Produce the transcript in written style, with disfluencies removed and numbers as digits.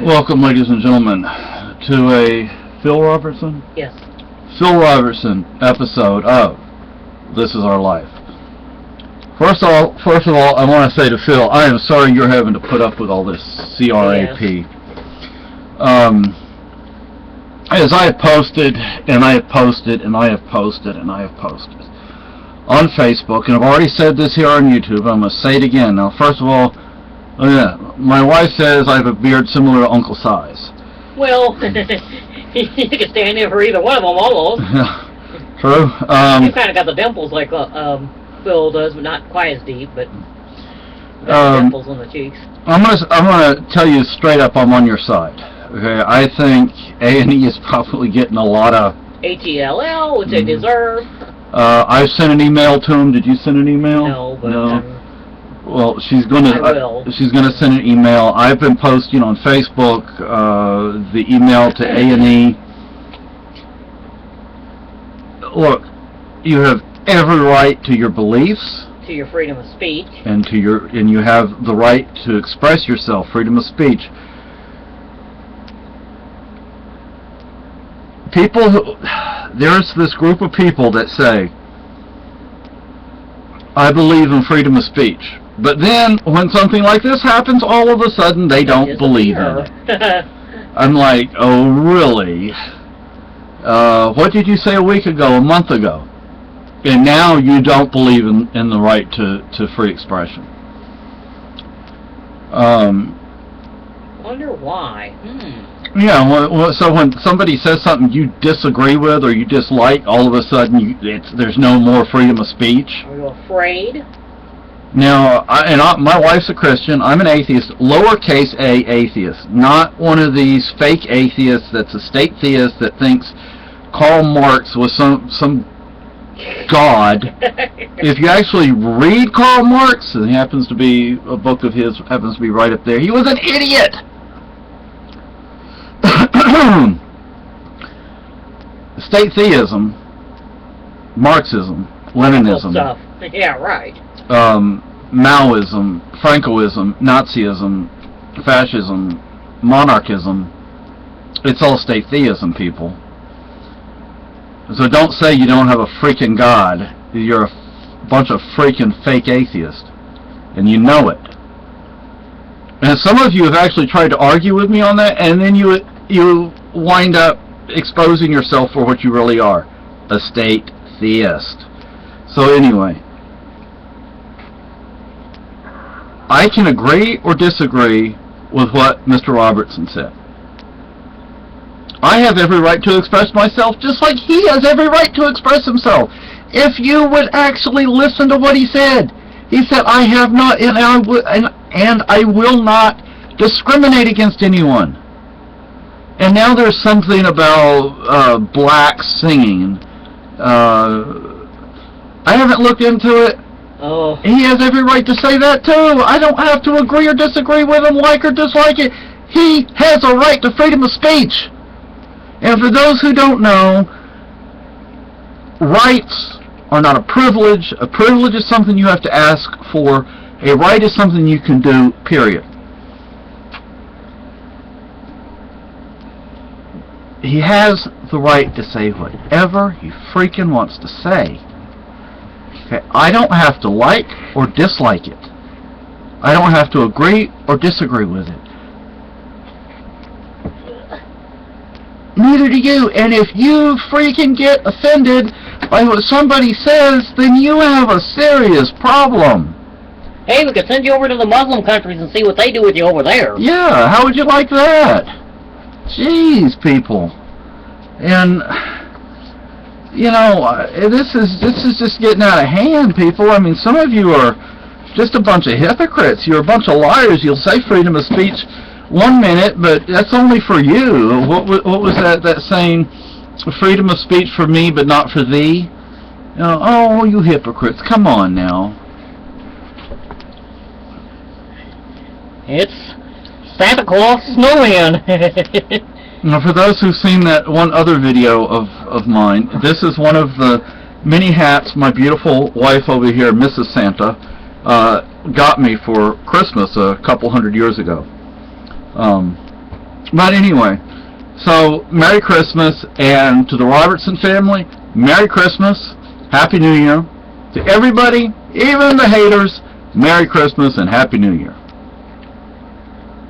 Welcome, ladies and gentlemen, to a Phil Robertson? Yes. Phil Robertson episode of This Is Our Life. First of all, I want to say to Phil, I am sorry you're having to put up with all this CRAP. Yes. As I have posted, and I have posted, and I have posted, and I have posted on Facebook, and I've already said this here on YouTube, I'm going to say it again. Now, first of all, my wife says I have a beard similar to Uncle Size. Well, you can stand in for either one of them almost. True. You kind of got the dimples like Phil does, but not quite as deep, but dimples on the cheeks. I'm gonna tell you straight up, I'm on your side. Okay, I think A&E is probably getting a lot of HELL, which they deserve. I've sent an email to him. Did you send an email? No, but no. Well, she's gonna send an email. I've been posting on Facebook the email to A&E. Look, you have every right to your beliefs, to your freedom of speech, and you have the right to express yourself, freedom of speech. There's this group of people that say, I believe in freedom of speech. But then, when something like this happens, all of a sudden they don't believe in it. I'm like, oh, really? What did you say a week ago, a month ago? And now you don't believe in the right to free expression. Wonder why? Yeah, so when somebody says something you disagree with or you dislike, all of a sudden there's no more freedom of speech. Are you afraid? Now, my wife's a Christian. I'm an atheist, lowercase a atheist, not one of these fake atheists that's a state theist that thinks Karl Marx was some god. If you actually read Karl Marx, and happens to be a book of his, happens to be right up there, he was an idiot. State theism, Marxism, Leninism. Stuff. Yeah, right. Maoism, Francoism, Nazism, fascism, monarchism, it's all state theism, people. So don't say you don't have a freaking God. You're a bunch of freaking fake atheists. And you know it. And some of you have actually tried to argue with me on that, and then you wind up exposing yourself for what you really are, a state theist. So anyway, I can agree or disagree with what Mr. Robertson said. I have every right to express myself just like he has every right to express himself. If you would actually listen to what he said I have not and I will not discriminate against anyone. And now there's something about blacks singing. I haven't looked into it. Oh. He has every right to say that too. I don't have to agree or disagree with him, like or dislike it. He has a right to freedom of speech. And for those who don't know, rights are not a privilege. A privilege is something you have to ask for. A right is something you can do, period. He has the right to say whatever he freaking wants to say. Okay, I don't have to like or dislike it. I don't have to agree or disagree with it. Neither do you. And if you freaking get offended by what somebody says, then you have a serious problem. Hey, we could send you over to the Muslim countries and see what they do with you over there. Yeah, how would you like that? Jeez, people. And you know, this is just getting out of hand, people. I mean, some of you are just a bunch of hypocrites. You're a bunch of liars. You'll say freedom of speech one minute, but that's only for you. What was that saying? Freedom of speech for me, but not for thee. You know, oh, you hypocrites! Come on now. It's Santa Claus snowman. Now, for those who've seen that one other video of mine, this is one of the many hats my beautiful wife over here, Mrs. Santa, got me for Christmas a couple hundred years ago. But anyway, so Merry Christmas, and to the Robertson family, Merry Christmas, Happy New Year. To everybody, even the haters, Merry Christmas and Happy New Year.